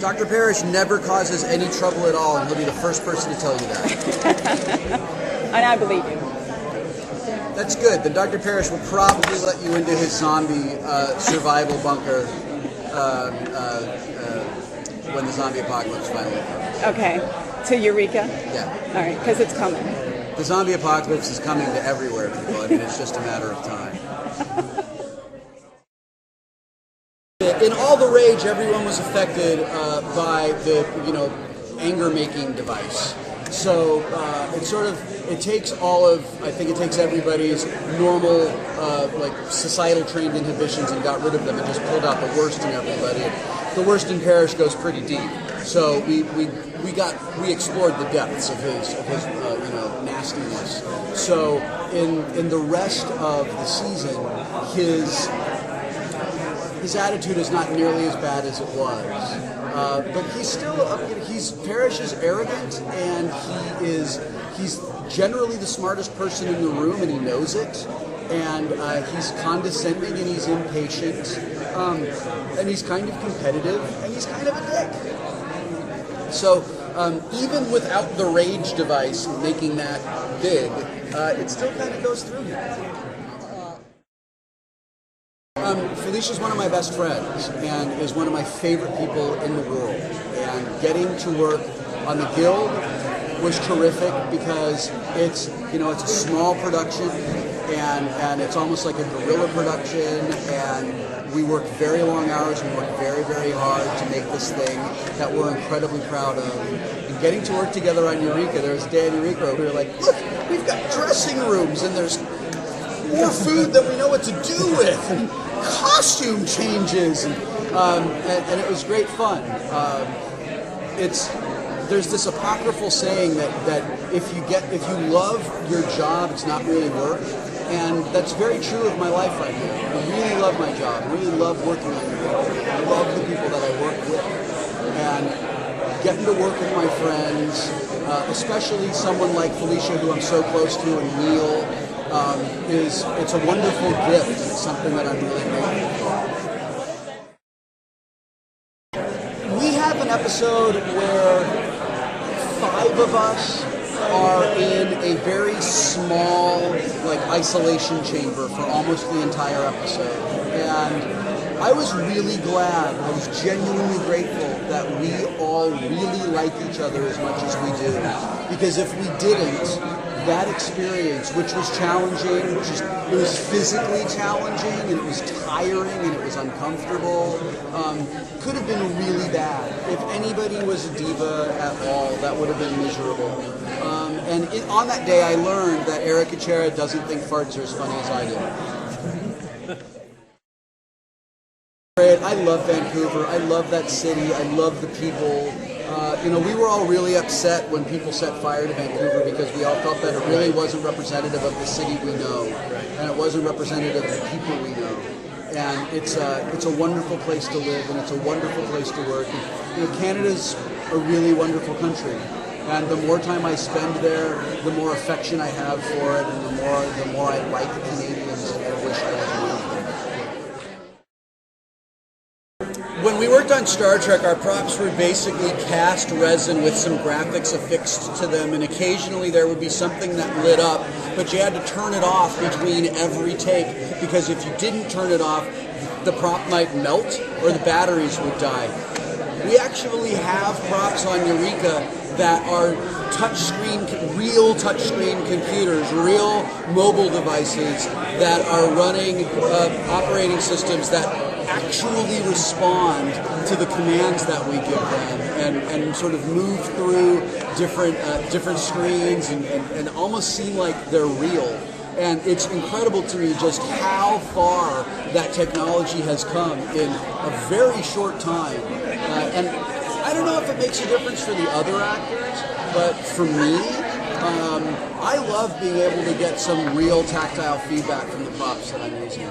Dr. Parrish never causes any trouble at all, and he'll be the first person to tell you that. And I believe you. That's good. Then Dr. Parrish will probably let you into his zombie survival bunker when the zombie apocalypse finally comes. Okay. To Eureka? Yeah. All right, because it's coming. The zombie apocalypse is coming to everywhere, people. I mean, it's just a matter of time. In all the rage, everyone was affected by the, anger-making device. So it takes it takes everybody's normal, societal trained inhibitions and got rid of them and just pulled out the worst in everybody. The worst in Parrish goes pretty deep. So we explored the depths of his nastiness. So in the rest of the season, his attitude is not nearly as bad as it was, but he's still Parrish is arrogant, and he's generally the smartest person in the room, and he knows it. And he's condescending, and he's impatient, and he's kind of competitive, and he's kind of a dick. So even without the rage device making that big, it still kind of goes through him. Felicia's one of my best friends and is one of my favorite people in the world. And getting to work on the Guild was terrific because it's a small production and it's almost like a guerrilla production, and we work very long hours and work very, very hard to make this thing that we're incredibly proud of. And getting to work together on Eureka, there was a day on Eureka where we were like, look, we've got dressing rooms and there's more food than we know what to do with, and costume changes, and it was great fun. There's this apocryphal saying that if you love your job, it's not really work, and that's very true of my life right now. I really love my job. I really love working on it. I love the people that I work with, and getting to work with my friends, especially someone like Felicia, who I'm so close to, and Neil. It's a wonderful gift, and it's something that I'm really grateful for. We have an episode where 5 of us are in a very small, isolation chamber for almost the entire episode, and I was really glad, I was genuinely grateful that we all really like each other as much as we do, because if we didn't, that experience, which was challenging, it was physically challenging, and it was tiring, and it was uncomfortable, could have been really bad. If anybody was a diva at all, that would have been miserable. On that day, I learned that Eureka doesn't think farts are as funny as I do. I love Vancouver. I love that city. I love the people. We were all really upset when people set fire to Vancouver because we all felt that it really wasn't representative of the city we know, and it wasn't representative of the people we know. And it's a wonderful place to live, and it's a wonderful place to work. And, Canada's a really wonderful country, and the more time I spend there, the more affection I have for it, and the more I like the Canadians, and I wish I had more of them. When we worked on Star Trek, our props were basically cast resin with some graphics affixed to them, and occasionally there would be something that lit up, but you had to turn it off between every take, because if you didn't turn it off, the prop might melt or the batteries would die. We actually have props on Eureka that are real touchscreen computers, real mobile devices that are running operating systems that actually respond to the commands that we give them, and sort of move through different screens and almost seem like they're real. And it's incredible to me just how far that technology has come in a very short time. And I don't know if it makes a difference for the other actors, but for me, I love being able to get some real tactile feedback from the props that I'm using.